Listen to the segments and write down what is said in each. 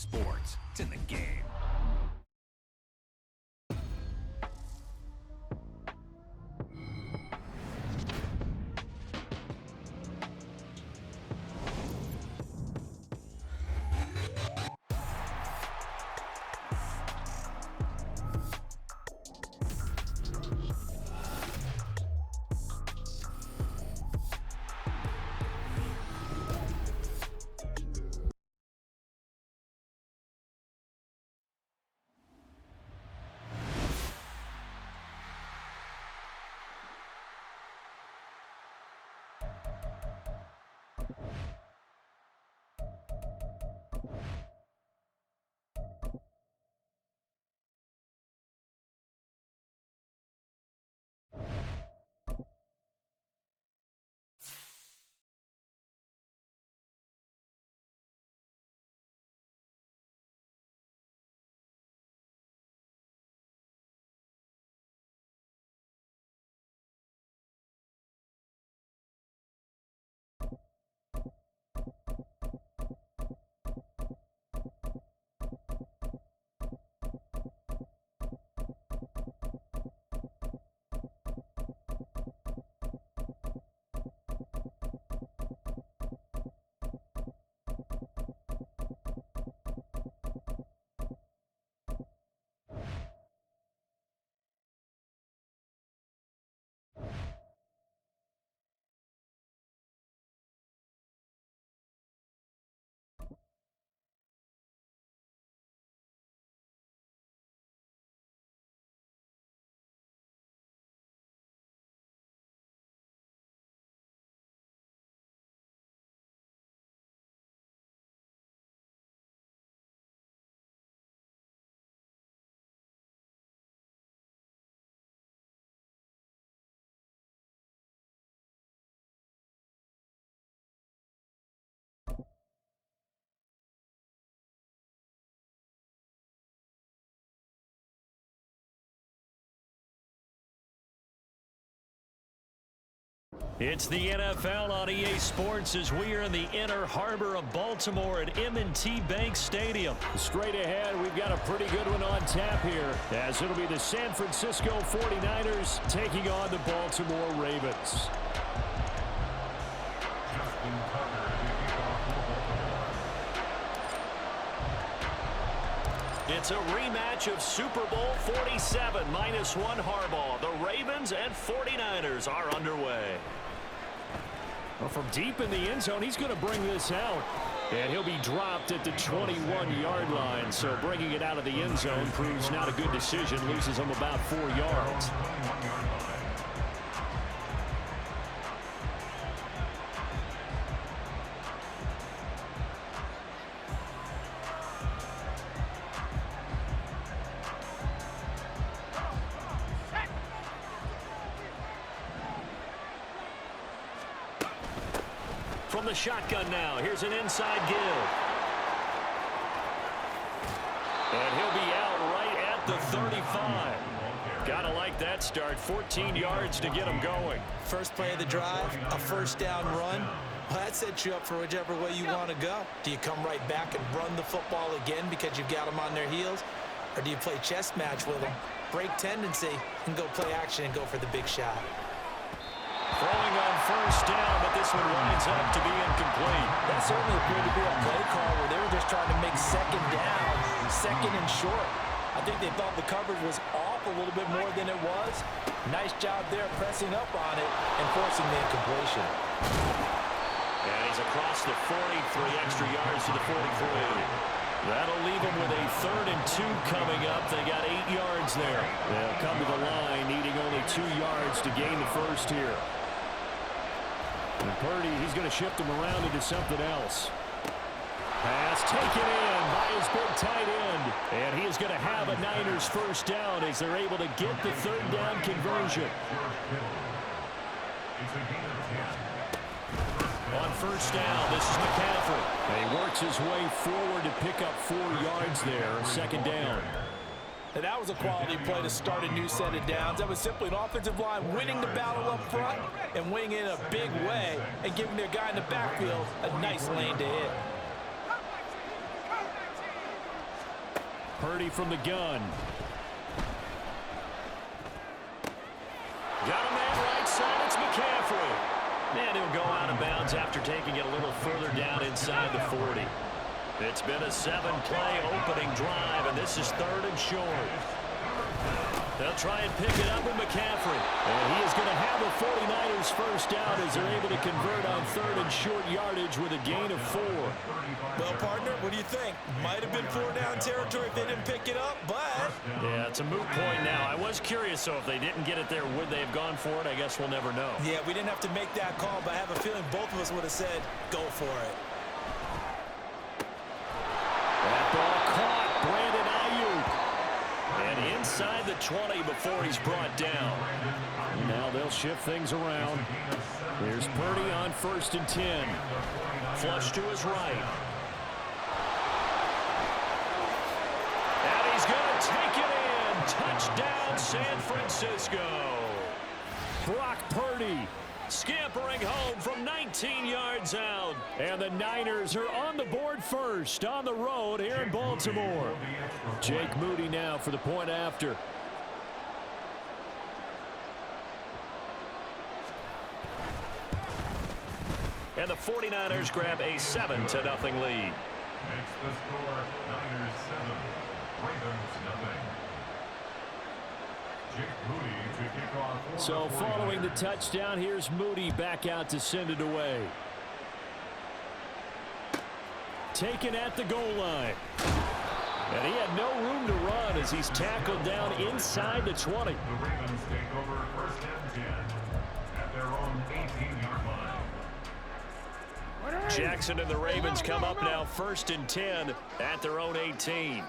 Sports, it's in the game. It's the NFL on EA Sports as we are in the inner harbor of Baltimore at M&T Bank Stadium. Straight ahead, we've got a pretty good one on tap here, as it'll be the San Francisco 49ers taking on the Baltimore Ravens. It's a rematch of Super Bowl 47 -1 Harbaugh. The Ravens and 49ers are underway. Well, from deep in the end zone, he's going to bring this out. And he'll be dropped at the 21-yard line. So bringing it out of the end zone proves not a good decision. Loses him about 4 yards. From the shotgun now, here's an inside give. And he'll be out right at the 35. Gotta like that start. 14 yards to get him going. First play of the drive, a first down run. Well, that sets you up for whichever way you want to go. Do you come right back and run the football again because you've got them on their heels? Or do you play chess match with them, break tendency, and go play action and go for the big shot? Throwing on first down, but this one winds up to be incomplete. That certainly appeared to be a play call where they were just trying to make second down, second and short. I think they thought the coverage was off a little bit more than it was. Nice job there pressing up on it and forcing the incompletion. And he's across the 40, 3 extra yards to the 43. That'll leave them with a 3rd and 2 coming up. They got 8 yards there. They'll come to the line needing only 2 yards to gain the first here. And Purdy, he's going to shift him around into something else. Pass taken in by his big tight end. And he is going to have a Niners first down as they're able to get the 3rd down conversion. On first down, this is McCaffrey. And he works his way forward to pick up 4 yards there, 2nd down. And that was a quality play to start a new set of downs. That was simply an offensive line winning the battle up front and winning in a big way and giving their guy in the backfield a nice lane to hit. Purdy from the gun. Got a man right side. It's McCaffrey. And he'll go out of bounds after taking it a little further down inside the 40. It's been a 7-play opening drive, and this is 3rd and short. They'll try and pick it up with McCaffrey. And he is going to have the 49ers first down as they're able to convert on 3rd and short yardage with a gain of 4. Well, partner, what do you think? Might have been 4-down territory if they didn't pick it up, but... Yeah, it's a moot point now. I was curious, so if they didn't get it there, would they have gone for it? I guess we'll never know. Yeah, we didn't have to make that call, but I have a feeling both of us would have said, go for it. That ball caught. Brandon Ayuk. And inside the 20 before he's brought down. Now they'll shift things around. Here's Purdy on 1st and 10. Flush to his right. And he's going to take it in. Touchdown, San Francisco. Brock Purdy scampering home from 19 yards out. And the Niners are on the board first on the road here in Baltimore. Jake Moody now for the point after. And the 49ers grab a 7-0 lead. Makes the score Niners 7, Ravens 0. Jake Moody to kick off. So following the touchdown, here's Moody back out to send it away. Taken at the goal line. And he had no room to run as he's tackled down inside the 20. The Ravens take over 1st and 10 at their own 18-yard line. Jackson and the Ravens come up now 1st and 10 at their own 18.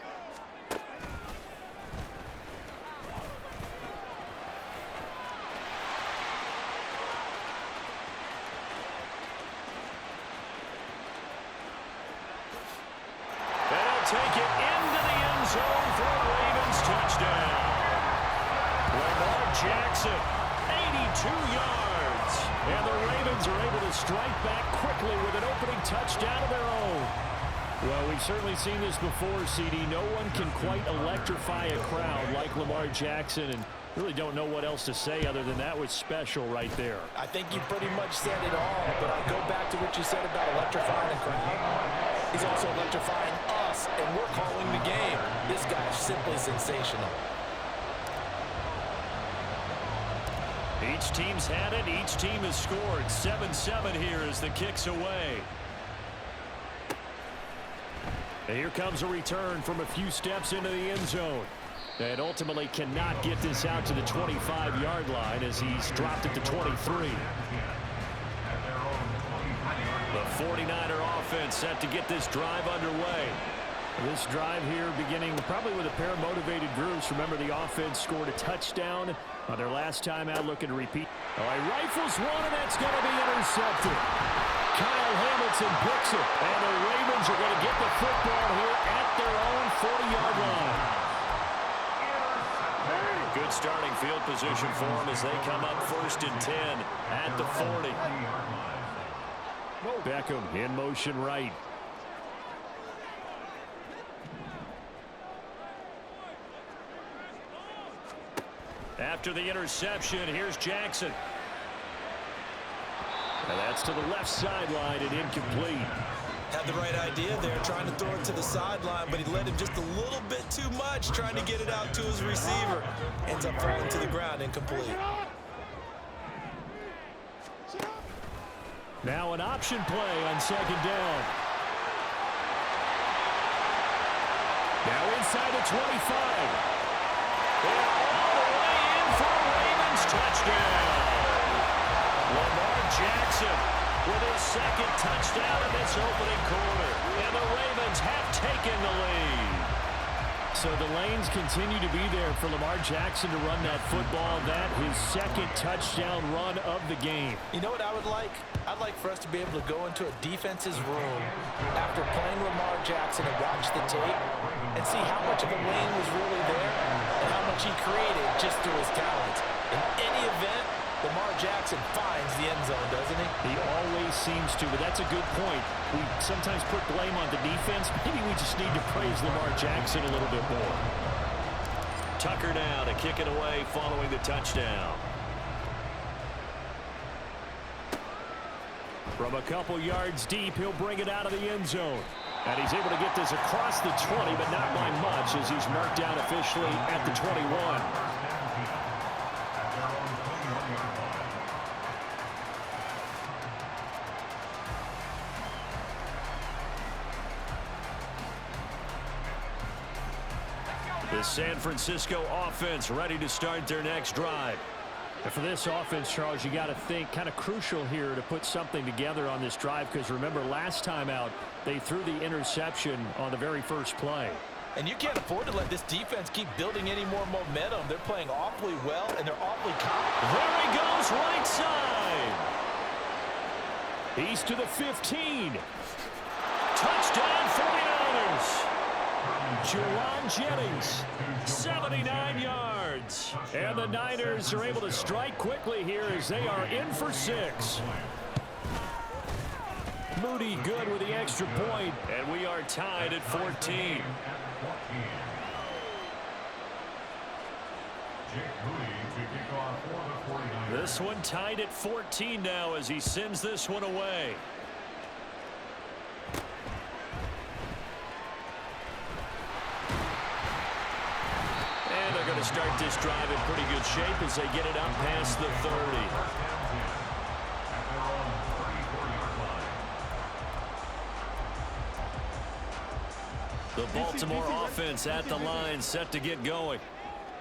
Take it into the end zone for a Ravens touchdown. Lamar Jackson, 82 yards. And the Ravens are able to strike back quickly with an opening touchdown of their own. Well, we've certainly seen this before, CD. No one can quite electrify a crowd like Lamar Jackson, and really don't know what else to say other than that was special right there. I think you pretty much said it all, but I'll go back to what you said about electrifying a crowd. He's also electrifying us, and we're calling the game. This guy's simply sensational. Each team's had it. Each team has scored. 7-7 here as the kick's away. And here comes a return from a few steps into the end zone. And ultimately cannot get this out to the 25-yard line as he's dropped it to 23. The 49er offense set to get this drive underway. This drive here beginning probably with a pair of motivated groups. Remember, the offense scored a touchdown on their last time out, looking to repeat. Oh, he rifles one, and that's going to be intercepted. Kyle Hamilton picks it, and the Ravens are going to get the football here at their own 40-yard line. Good starting field position for them as they come up 1st and 10 at the 40. Beckham in motion right. After the interception, here's Jackson. And that's to the left sideline and incomplete. Had the right idea there, trying to throw it to the sideline, but he led him just a little bit too much, trying to get it out to his receiver. Ends up falling to the ground, incomplete. Now an option play on 2nd down. Now inside the 25. And all the way in for a Ravens touchdown. Lamar Jackson with his 2nd touchdown in this opening quarter. And the Ravens have taken the lead. So the lanes continue to be there for Lamar Jackson to run that football. That his 2nd touchdown run of the game. You know what I would like? I'd like for us to be able to go into a defense's room after playing Lamar Jackson and watch the tape and see how much of a lane was really there and how much he created just through his talent. In any event, Lamar Jackson finds the end zone, doesn't he? He always seems to, but that's a good point. We sometimes put blame on the defense. Maybe we just need to praise Lamar Jackson a little bit more. Tucker now to kick it away following the touchdown. From a couple yards deep, he'll bring it out of the end zone. And he's able to get this across the 20, but not by much as he's marked down officially at the 21. The San Francisco offense ready to start their next drive. And for this offense, Charles, you got to think kind of crucial here to put something together on this drive, because remember last time out they threw the interception on the very first play. And you can't afford to let this defense keep building any more momentum. They're playing awfully well, and they're awfully confident. There he goes, right side. He's to the 15. Touchdown 49ers. Juwan Jennings, 79 yards. And the Niners are able to strike quickly here as they are in for 6. Moody good with the extra point, and we are tied at 14. This one tied at 14 now as he sends this one away. And they're going to start this drive in pretty good shape as they get it up past the 30. The Baltimore offense at the line, set to get going.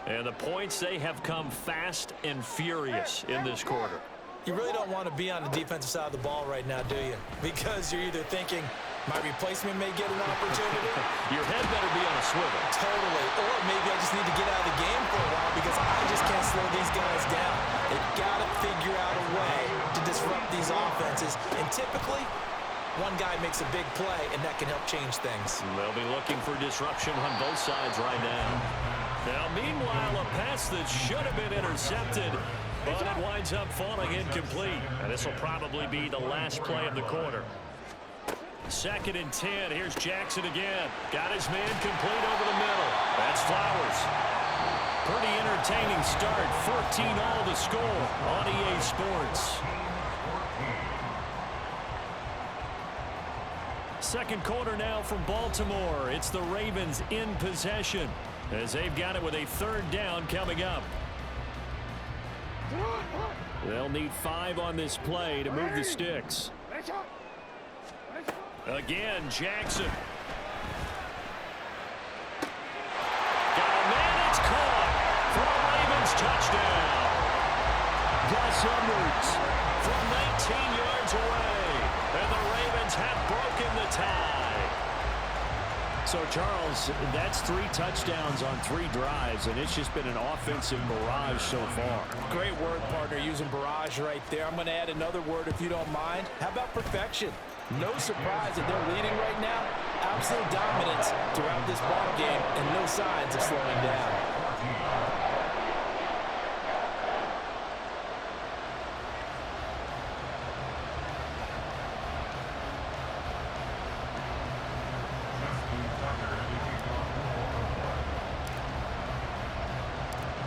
And the points, they have come fast and furious in this quarter. You really don't want to be on the defensive side of the ball right now, do you? Because you're either thinking, my replacement may get an opportunity. Your head better be on a swivel. Totally. Or maybe I just need to get out of the game for a while because I just can't slow these guys down. They've got to figure out a way to disrupt these offenses. And typically, one guy makes a big play, and that can help change things. They'll be looking for disruption on both sides right now. Now, meanwhile, a pass that should have been intercepted, but it winds up falling incomplete. And this will probably be the last play of the quarter. 2nd and 10. Here's Jackson again. Got his man complete over the middle. That's Flowers. Pretty entertaining start. 14-all the score on EA Sports. Second quarter now from Baltimore. It's the Ravens in possession as they've got it with a 3rd down coming up. They'll need 5 on this play to move the sticks. Again, Jackson. Got a man, it's caught for a Ravens touchdown. Gus Edwards from 19 yards away. And the Ravens have broken the tie. So, Charles, that's 3 touchdowns on 3 drives, and it's just been an offensive barrage so far. Great word, partner, using barrage right there. I'm going to add another word if you don't mind. How about perfection? No surprise that they're leading right now. Absolute dominance throughout this ball game and no signs of slowing down.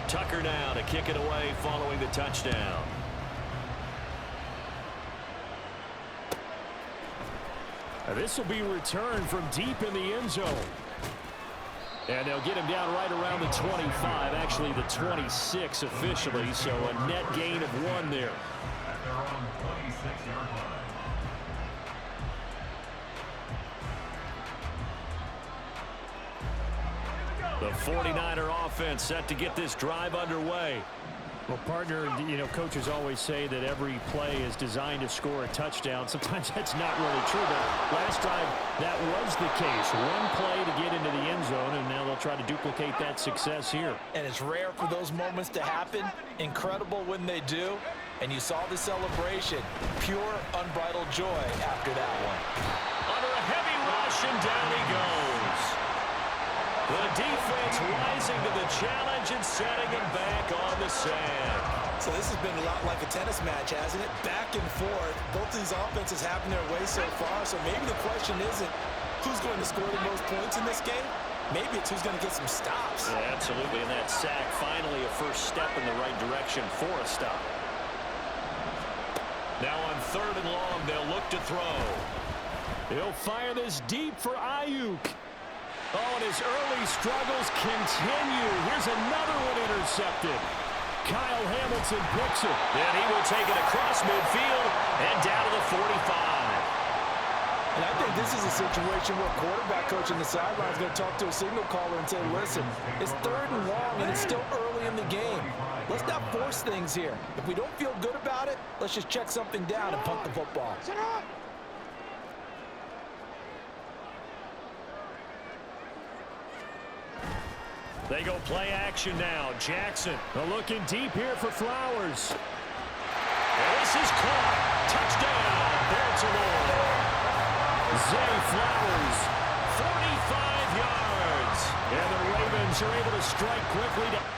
Tucker now to kick it away following the touchdown. This will be returned from deep in the end zone. And they'll get him down right around the 25, actually the 26 officially, so a net gain of 1 there. At their own 26-yard line. The 49er offense set to get this drive underway. Well, partner, you know, coaches always say that every play is designed to score a touchdown. Sometimes that's not really true, but last drive that was the case. 1 play to get into the end zone, and now they'll try to duplicate that success here. And it's rare for those moments to happen. Incredible when they do. And you saw the celebration. Pure, unbridled joy after that one. Under a heavy rush, and down he goes. The defense rising to the challenge and setting him back on the sand. So this has been a lot like a tennis match, hasn't it? Back and forth. Both of these offenses having their way so far. So maybe the question isn't who's going to score the most points in this game. Maybe it's who's going to get some stops. Yeah, absolutely. And that sack, finally a first step in the right direction for a stop. Now on 3rd and long, they'll look to throw. He'll fire this deep for Ayuk. Oh, and his early struggles continue. Here's another one intercepted. Kyle Hamilton picks it. And he will take it across midfield and down to the 45. And I think this is a situation where quarterback coach on the sideline is going to talk to a signal caller and say, listen, it's 3rd and long and it's still early in the game. Let's not force things here. If we don't feel good about it, let's just check something down and punt the football. They go play action now. Jackson looking deep here for Flowers. And this is caught. Touchdown, Baltimore. Zay Flowers, 45 yards. And the Ravens are able to strike quickly to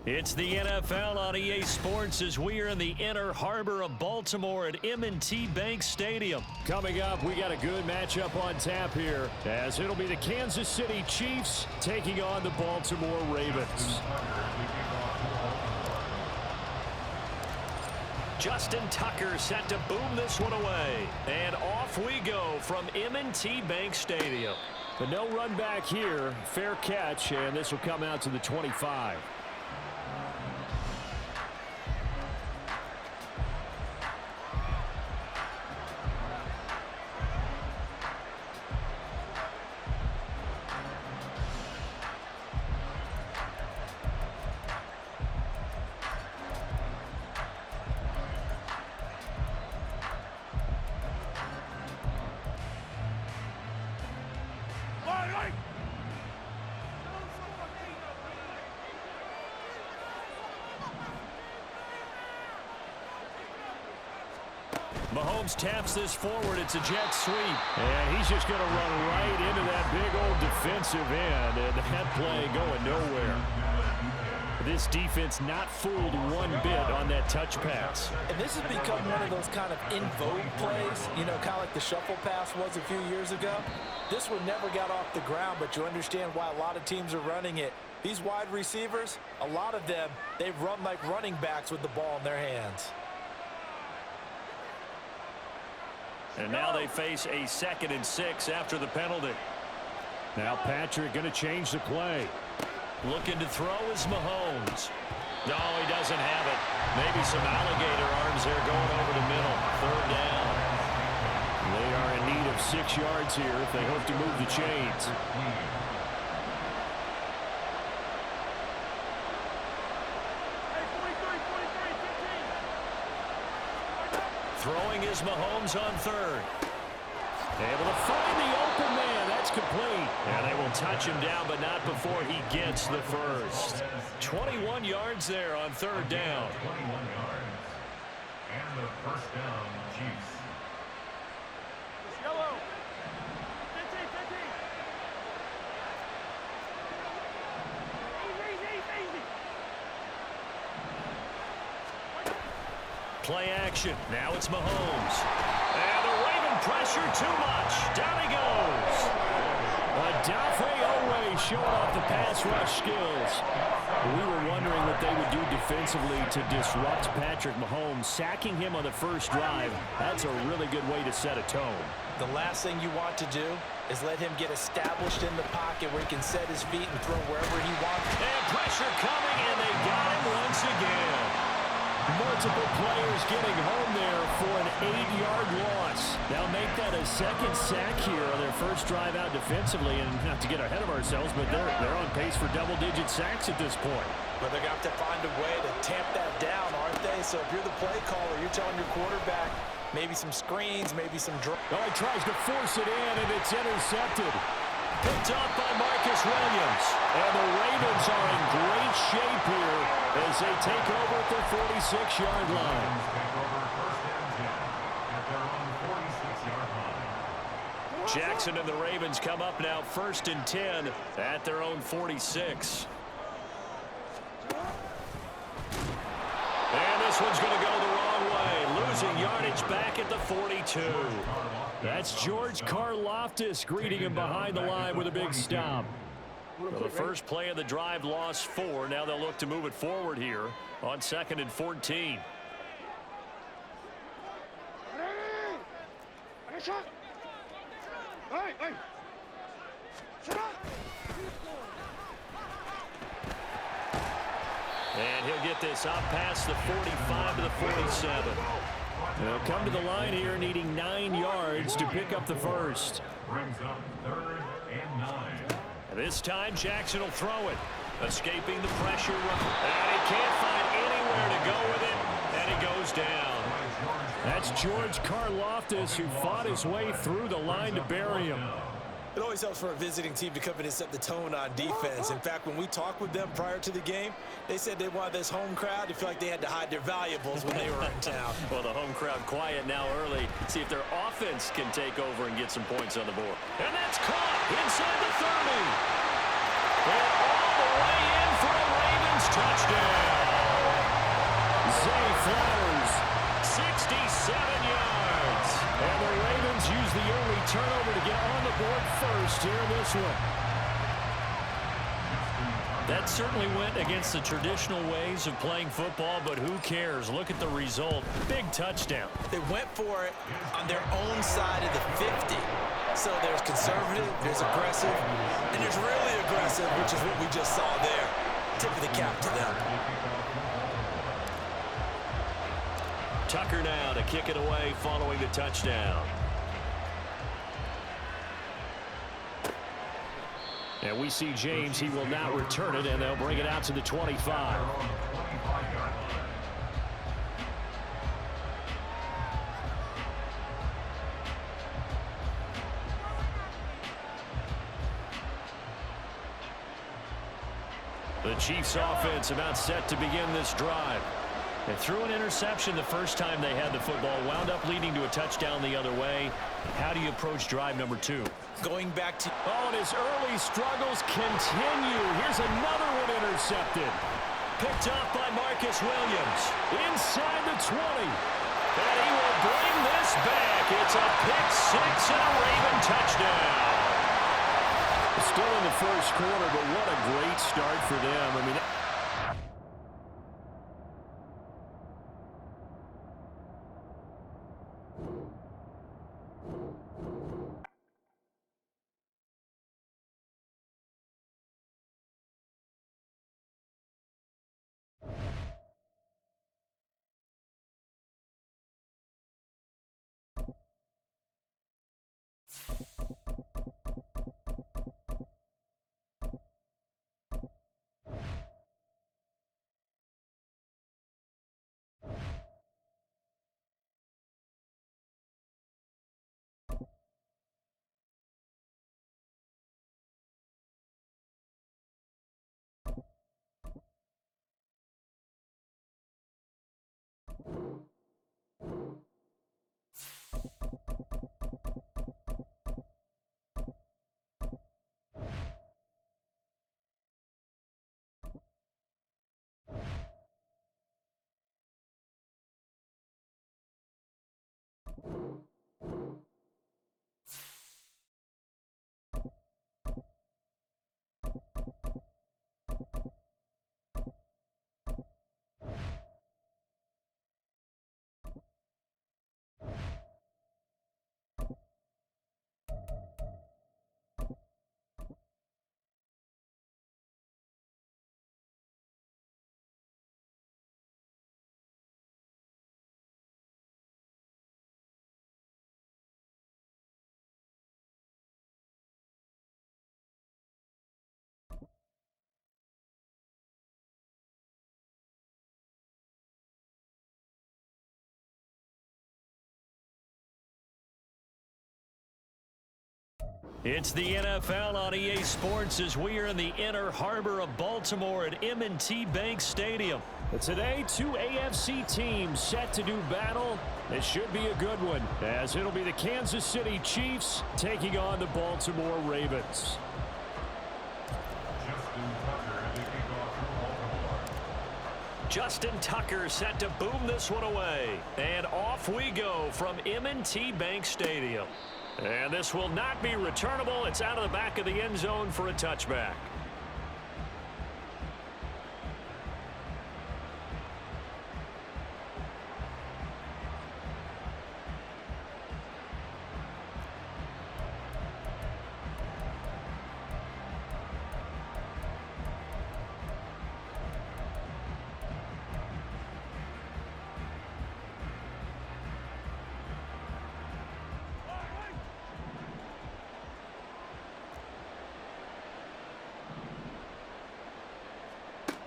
It's the NFL on EA Sports as we are in the inner harbor of Baltimore at M&T Bank Stadium. Coming up, we got a good matchup on tap here as it'll be the Kansas City Chiefs taking on the Baltimore Ravens. Justin Tucker set to boom this one away. And off we go from M&T Bank Stadium. But no run back here. Fair catch, and this will come out to the 25. Mahomes taps this forward. It's a jet sweep. And he's just going to run right into that big old defensive end. And that play going nowhere. This defense not fooled one bit on that touch pass. And this has become one of those kind of in vogue plays, you know, kind of like the shuffle pass was a few years ago. This one never got off the ground, but you understand why a lot of teams are running it. These wide receivers, a lot of them, they run like running backs with the ball in their hands. And now they face a 2nd and 6 after the penalty. Now Patrick going to change the play. Looking to throw is Mahomes. No, he doesn't have it. Maybe some alligator arms there going over the middle. 3rd down. They are in need of 6 yards here if they hope to move the chains. Throwing is Mahomes on 3rd. Able to find the open man. That's complete. And they will touch him down, but not before he gets the first. 21 yards there on 3rd down. 21 yards. And the first down, Chiefs. Yellow. 15. Play action. Now it's Mahomes. And the Raven pressure too much. Down he goes. Adafe Owe showing off the pass rush skills. We were wondering what they would do defensively to disrupt Patrick Mahomes. Sacking him on the first drive, that's a really good way to set a tone. The last thing you want to do is let him get established in the pocket where he can set his feet and throw wherever he wants. And pressure coming, and they got him once again. Multiple players getting home there for an 8-yard loss. They'll make that a 2nd sack here on their first drive out defensively. And not to get ahead of ourselves, but they're on pace for double-digit sacks at this point. But they're going to have to find a way to tamp that down, aren't they? So if you're the play caller, you're telling your quarterback maybe some screens, maybe some draw. Oh, he tries to force it in, and it's intercepted. Picked off by Marcus Williams. And the Ravens are in great shape here as they take over at their 46-yard line. Take over 1st and 10 at their own 46-yard Jackson and the Ravens come up now 1st and 10 at their own 46. And this one's going to go the wrong way. Losing yardage back at the 42. That's George Karlaftis greeting him behind the line with a big stop. Well, the first play of the drive lost 4. Now they'll look to move it forward here on 2nd and 14. And he'll get this up past the 45 to the 47. They'll come to the line here needing 9 yards to pick up the first. Brings up 3rd and 9. This time Jackson will throw it. Escaping the pressure. And he can't find anywhere to go with it. And he goes down. That's George Karlaftis, who fought his way through the line to bury him. It always helps for a visiting team to come in and set the tone on defense. In fact, when we talked with them prior to the game, they said they wanted this home crowd to feel like they had to hide their valuables when they were in town. Well, the home crowd quiet now early. See if their offense can take over and get some points on the board. And that's caught inside the 30. And all the way in for a Ravens touchdown. Zay Flowers, 67 yards. And the Ravens use the early turnover to get on the board first here in this one. That certainly went against the traditional ways of playing football, but who cares? Look at the result. Big touchdown. They went for it on their own side of the 50. So there's conservative, there's aggressive, and there's really aggressive, which is what we just saw there. Tip of the cap to them. Tucker now to kick it away following the touchdown. And we see James. He will not return it, and they'll bring it out to the 25. The Chiefs offense about set to begin this drive. They threw an interception the first time they had the football, wound up leading to a touchdown the other way. How do you approach drive number 2? Going back to... Oh, and his early struggles continue. Here's another one intercepted. Picked off by Marcus Williams. Inside the 20. And he will bring this back. It's a pick 6 and a Raven touchdown. Still in the first quarter, but what a great start for them. I mean... It's the NFL on EA Sports as we are in the inner harbor of Baltimore at M&T Bank Stadium. Today, two AFC teams set to do battle. It should be a good one, as it'll be the Kansas City Chiefs taking on the Baltimore Ravens. Justin Tucker set to boom this one away. And off we go from M&T Bank Stadium. And this will not be returnable. It's out of the back of the end zone for a touchback.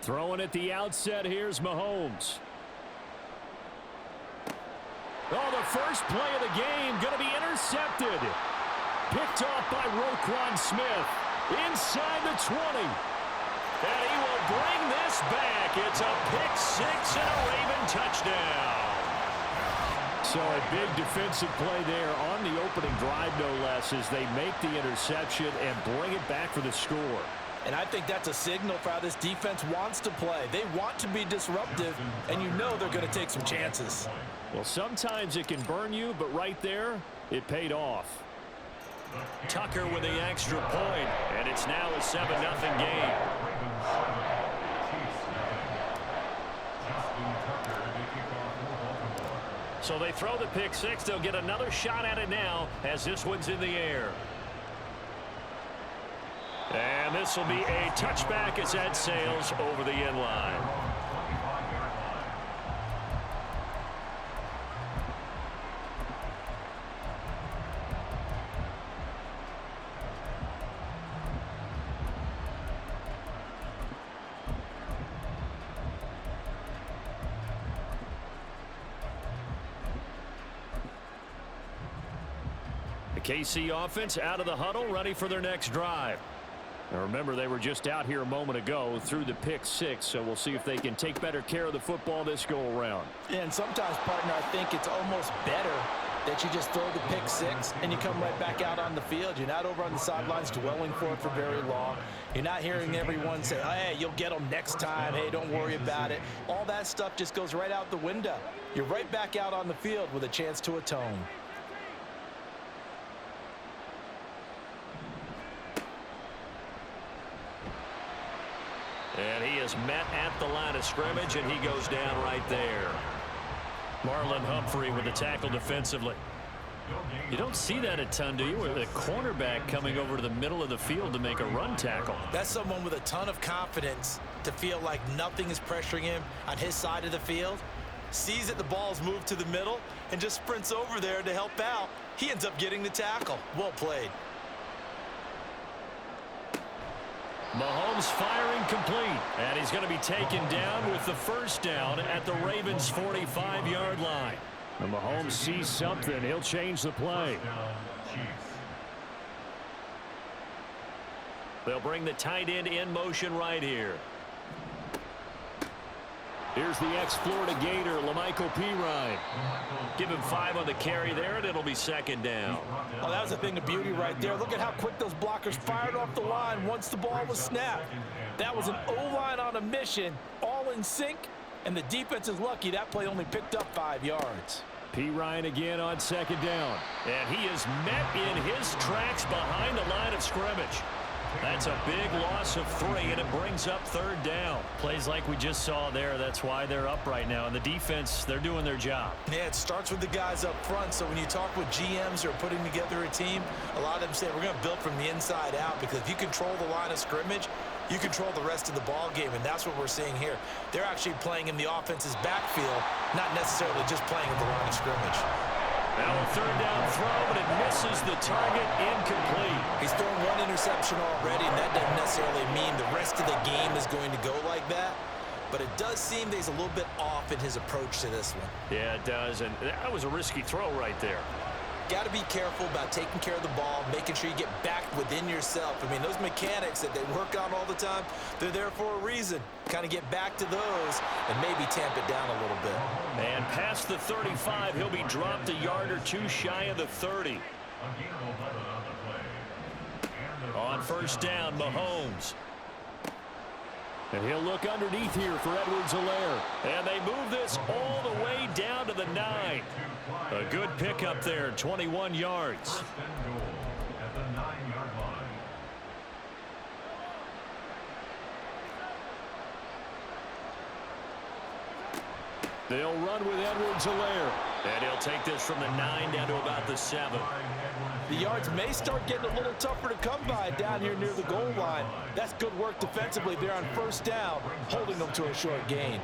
Throwing at the outset, here's Mahomes. Oh, the first play of the game going to be intercepted. Picked off by Roquan Smith. Inside the 20. And he will bring this back. It's a pick six and a Raven touchdown. So a big defensive play there on the opening drive, no less, as they make the interception and bring it back for the score. And I think that's a signal for how this defense wants to play. They want to be disruptive, and you know they're going to take some chances. Well, sometimes it can burn you, but right there, it paid off. Tucker with the extra point, and it's now a 7-0 game. So they throw the pick six. They'll get another shot at it now as this one's in the air. And this will be a touchback as that sails over the end line. The KC offense out of the huddle, ready for their next drive. Now remember, they were just out here a moment ago through the pick six, so we'll see if they can take better care of the football this go-around. And sometimes, partner, I think it's almost better that you just throw the pick six and you come right back out on the field. You're not over on the sidelines dwelling for it for very long. You're not hearing everyone say, hey, you'll get them next time. Hey, don't worry about it. All that stuff just goes right out the window. You're right back out on the field with a chance to atone. And he is met at the line of scrimmage, and he goes down right there. Marlon Humphrey with the tackle defensively. You don't see that a ton, do you? With a cornerback coming over to the middle of the field to make a run tackle. That's someone with a ton of confidence to feel like nothing is pressuring him on his side of the field. Sees that the ball's moved to the middle and just sprints over there to help out. He ends up getting the tackle. Well played. Mahomes firing complete, and he's going to be taken down with the first down at the Ravens' 45-yard line. And Mahomes sees something. He'll change the play. They'll bring the tight end in motion right here. Here's the ex-Florida Gator, Lamichael Pirine. Give him 5 on the carry there, and it'll be second down. Oh, that was a thing of beauty right there. Look at how quick those blockers fired off the line once the ball was snapped. That was an O-line on a mission, all in sync, and the defense is lucky that play only picked up 5 yards. Pirine again on second down. And he is met in his tracks behind the line of scrimmage. That's a big loss of 3, and it brings up third down. Plays like we just saw there. That's why they're up right now. And the defense, they're doing their job. Yeah, it starts with the guys up front. So when you talk with GMs who are putting together a team, a lot of them say we're going to build from the inside out, because if you control the line of scrimmage, you control the rest of the ball game, and that's what we're seeing here. They're actually playing in the offense's backfield, not necessarily just playing at the line of scrimmage. Now a third down throw, but it misses the target, incomplete. He's thrown 1 interception already, and that doesn't necessarily mean the rest of the game is going to go like that. But it does seem that he's a little bit off in his approach to this one. Yeah, it does, and that was a risky throw right there. got to be careful about taking care of the ball, making sure you get back within yourself. I mean, those mechanics that they work on all the time, they're there for a reason. Kind of get back to those and maybe tamp it down a little bit. And past the 35, he'll be dropped a yard or two shy of the 30. On first down, Mahomes. And he'll look underneath here for Edwards-Helaire. And they move this all the way down to the 9. A good pickup there, 21 yards. First and goal at the 9-yard line. They'll run with Edwards-Helaire. And he'll take this from the 9 down to about the 7. The yards may start getting a little tougher to come by down here near the goal line. That's good work defensively there on first down, holding them to a short gain.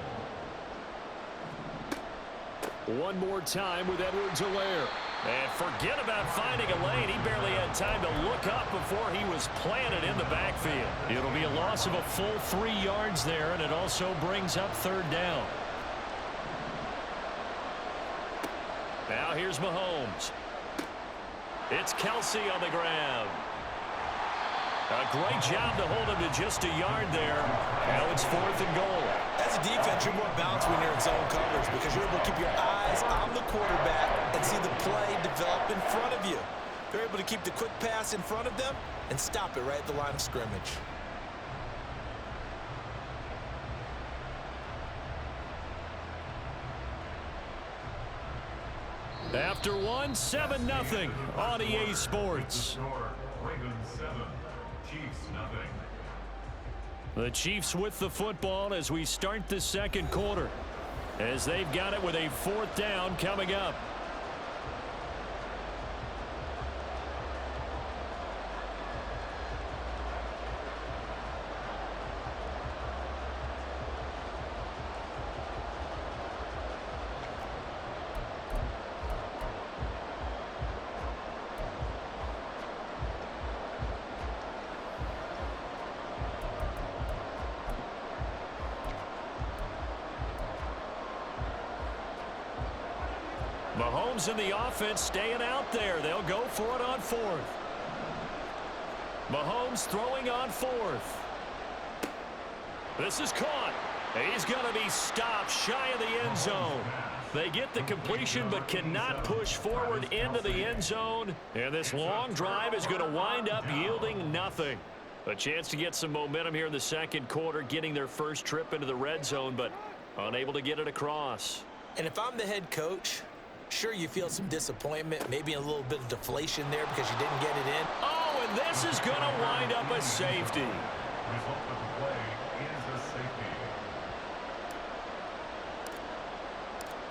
One more time with Edwards-Helaire. And forget about finding a lane. He barely had time to look up before he was planted in the backfield. It'll be a loss of a full 3 yards there, and it also brings up third down. Now here's Mahomes. It's Kelsey on the ground. A great job to hold him to just a yard there. Now it's 4th and goal. As a defense, you're more balanced when you're in zone coverage because you're able to keep your eyes on the quarterback and see the play develop in front of you. They're able to keep the quick pass in front of them and stop it right at the line of scrimmage. After one, 7-0 on EA Sports. Ravens 7, Chiefs nothing. The Chiefs with the football as we start the second quarter, as they've got it with a 4th down coming up. Mahomes in the offense staying out there. They'll go for it on 4th. Mahomes throwing on 4th. This is caught. He's going to be stopped shy of the end zone. They get the completion but cannot push forward into the end zone. And this long drive is going to wind up yielding nothing. A chance to get some momentum here in the second quarter, getting their first trip into the red zone, but unable to get it across. And if I'm the head coach, sure, you feel some disappointment, maybe a little bit of deflation there because you didn't get it in. Oh, and this is going to wind up a safety. Result of the play is a safety.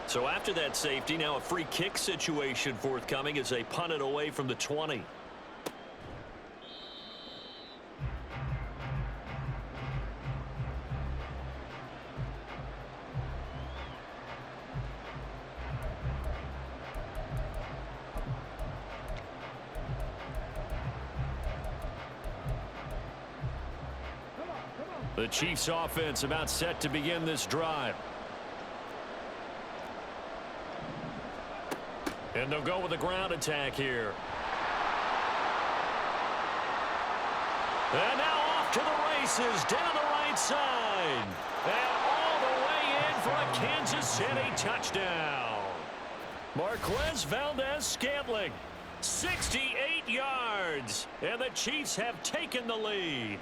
So after that safety, now a free kick situation forthcoming as they punt it away from the 20. The Chiefs offense about set to begin this drive. And they'll go with a ground attack here. And now off to the races down the right side. And all the way in for a Kansas City touchdown. Marquez Valdez-Scantling, 68 yards. And the Chiefs have taken the lead.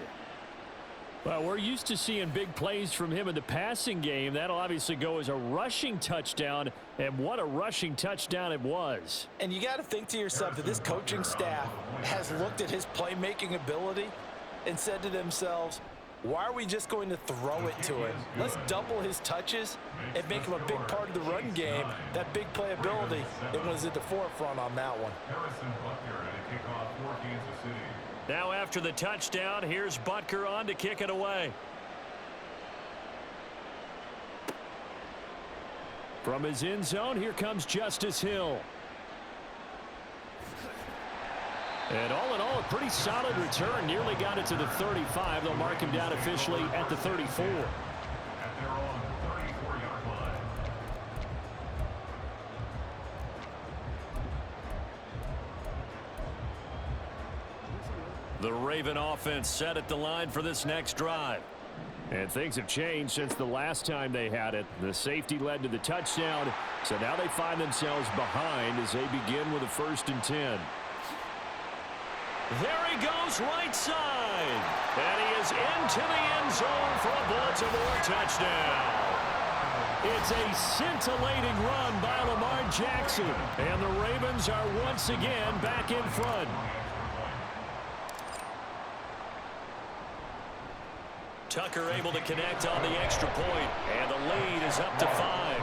Well, we're used to seeing big plays from him in the passing game. That'll obviously go as a rushing touchdown, and what a rushing touchdown it was. And you got to think to yourself that this coaching staff has looked at his playmaking ability and said to themselves, why are we just going to throw it to him? Let's double his touches and make him a big part of the run game. That big playability, it was at the forefront on that one. Harrison Butker at a kickoff for Kansas City. Now after the touchdown, here's Butker on to kick it away. From his end zone, here comes Justice Hill. And all in all, a pretty solid return. Nearly got it to the 35. They'll mark him down officially at the 34. At their own 34-yard line. The Raven offense set at the line for this next drive. And things have changed since the last time they had it. The safety led to the touchdown, so now they find themselves behind as they begin with a 1st and 10. There he goes right side. And he is into the end zone for a Baltimore touchdown. It's a scintillating run by Lamar Jackson. And the Ravens are once again back in front. Tucker able to connect on the extra point, and the lead is up to 5.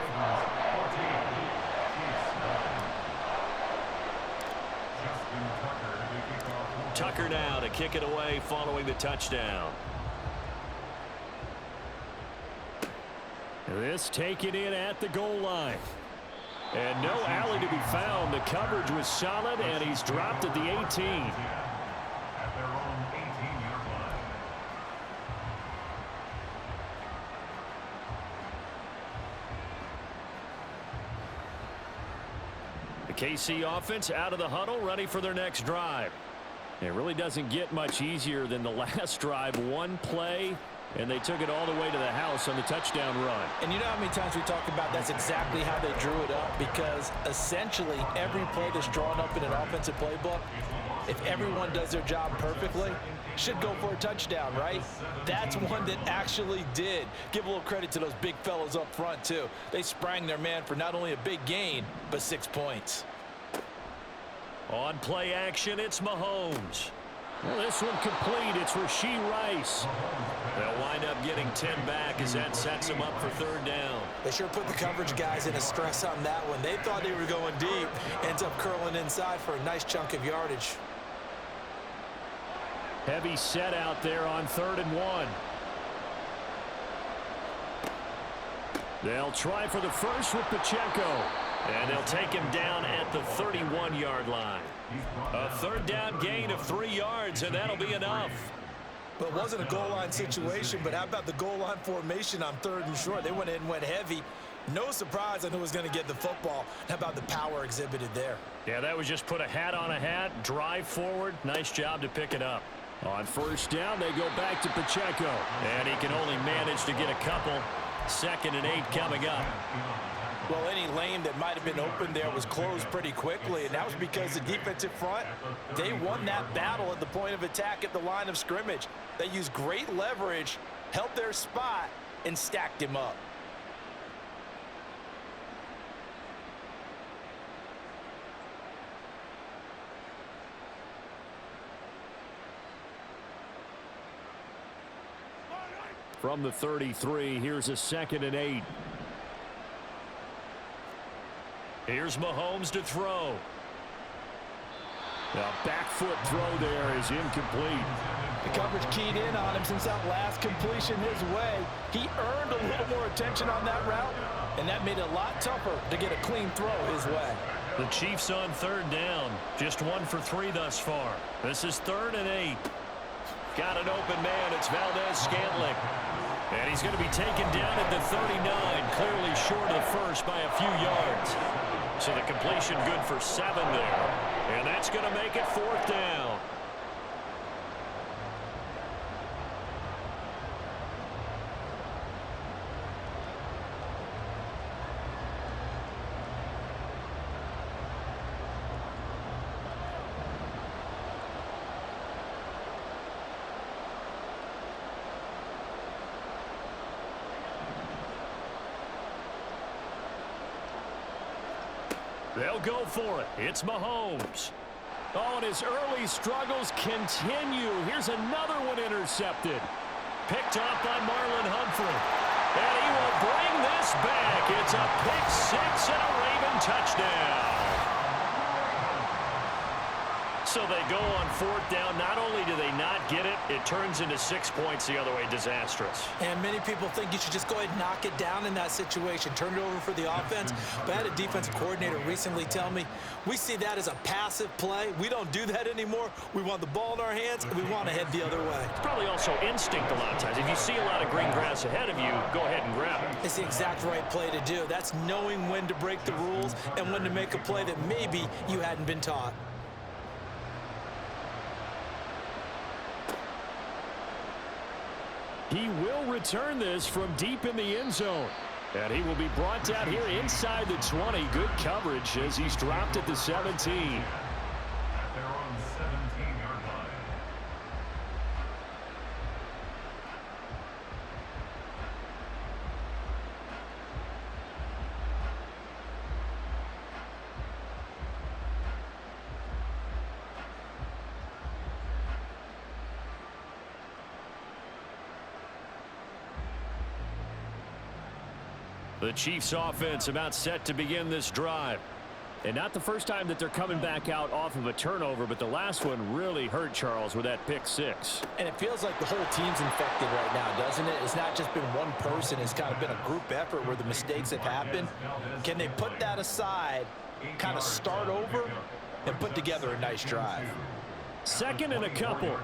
Tucker now to kick it away following the touchdown. This taken in at the goal line. And no alley to be found. The coverage was solid, and he's dropped at the 18. At their own 18-yard line. The KC offense out of the huddle, ready for their next drive. It really doesn't get much easier than the last drive. One play, and they took it all the way to the house on the touchdown run. And you know how many times we talk about that's exactly how they drew it up, because essentially every play that's drawn up in an offensive playbook, if everyone does their job perfectly, should go for a touchdown, right? That's one that actually did. Give a little credit to those big fellas up front, too. They sprang their man for not only a big gain, but 6 points. On play action, it's Mahomes. Well, this one complete. It's Rashee Rice. They'll wind up getting 10 back as that sets them up for 3rd down. They sure put the coverage guys in a stress on that one. They thought they were going deep. Ends up curling inside for a nice chunk of yardage. Heavy set out there on 3rd and 1. They'll try for the first with Pacheco. And they'll take him down at the 31-yard line. A 3rd down gain of 3 yards, and that'll be enough. But it wasn't a goal line situation, but how about the goal line formation on 3rd and short? They went in and went heavy. No surprise on who was going to get the football. How about the power exhibited there? Yeah, that was just put a hat on a hat, drive forward. Nice job to pick it up. On 1st down, they go back to Pacheco. And he can only manage to get a couple. 2nd and 8 coming up. Well, any lane that might have been open there was closed pretty quickly, and that was because the defensive front, they won that battle at the point of attack at the line of scrimmage. They used great leverage, held their spot, and stacked him up. From the 33, here's a 2nd and 8. Here's Mahomes to throw. The back foot throw there is incomplete. The coverage keyed in on him since that last completion his way. He earned a little more attention on that route, and that made it a lot tougher to get a clean throw his way. The Chiefs on 3rd down. Just 1 for 3 thus far. This is 3rd and 8. Got an open man. It's Valdez-Scantling. And he's going to be taken down at the 39, clearly short of the first by a few yards. So the completion good for 7 there. And that's going to make it 4th down. They'll go for it. It's Mahomes. Oh, and his early struggles continue. Here's another one intercepted. Picked off by Marlon Humphrey. And he will bring this back. It's a pick 6 and a Raven touchdown. So they go on 4th down. Not only do they not get it, it turns into 6 points the other way. Disastrous. And many people think you should just go ahead and knock it down in that situation. Turn it over for the offense. But I had a defensive coordinator recently tell me, we see that as a passive play. We don't do that anymore. We want the ball in our hands, and we want to head the other way. It's probably also instinct a lot of times. If you see a lot of green grass ahead of you, go ahead and grab it. It's the exact right play to do. That's knowing when to break the rules and when to make a play that maybe you hadn't been taught. He will return this from deep in the end zone. And he will be brought down here inside the 20. Good coverage as he's dropped at the 17. At their own 17-yard line. The Chiefs offense about set to begin this drive. And not the first time that they're coming back out off of a turnover, but the last one really hurt Charles with that pick six. And it feels like the whole team's infected right now, doesn't it? It's not just been one person. It's kind of been a group effort where the mistakes have happened. Can they put that aside, kind of start over, and put together a nice drive? Second and a couple.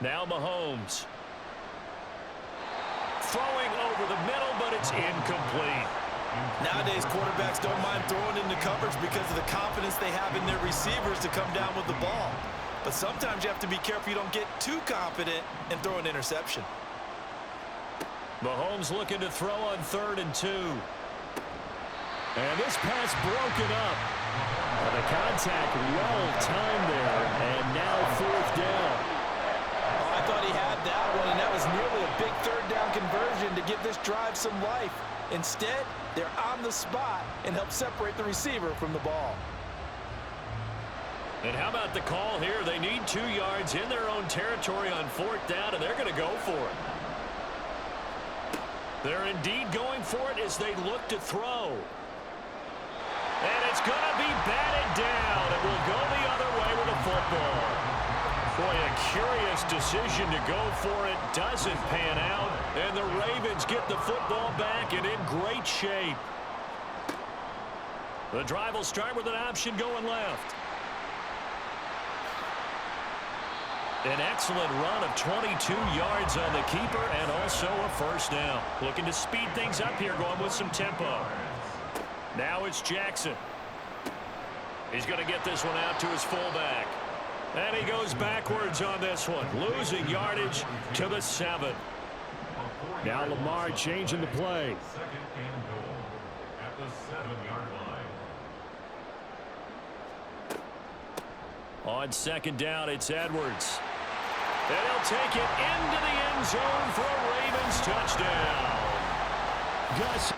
Now Mahomes. Throwing over the middle, but it's incomplete. Nowadays, quarterbacks don't mind throwing into coverage because of the confidence they have in their receivers to come down with the ball. But sometimes you have to be careful you don't get too confident and throw an interception. Mahomes looking to throw on 3rd and 2. And this pass broken up. The contact well timed there, and now 4th down. I thought he had that one, and that was nearly a big 3rd down conversion to give this drive some life. Instead, they're on the spot and help separate the receiver from the ball. And how about the call here? They need 2 yards in their own territory on 4th down, and they're going to go for it. They're indeed going for it as they look to throw. And it's going to be batted down. It will go the other way with the football. Boy, a curious decision to go for it. Doesn't pan out. And the Ravens get the football back and in great shape. The drive will start with an option going left. An excellent run of 22 yards on the keeper and also a 1st down. Looking to speed things up here, going with some tempo. Now it's Jackson. He's going to get this one out to his fullback. And he goes backwards on this one, losing yardage to the 7. Now Lamar changing the play. 2nd and goal at the 7-yard line. On 2nd down, it's Edwards. And he'll take it into the end zone for a Ravens touchdown. Gus.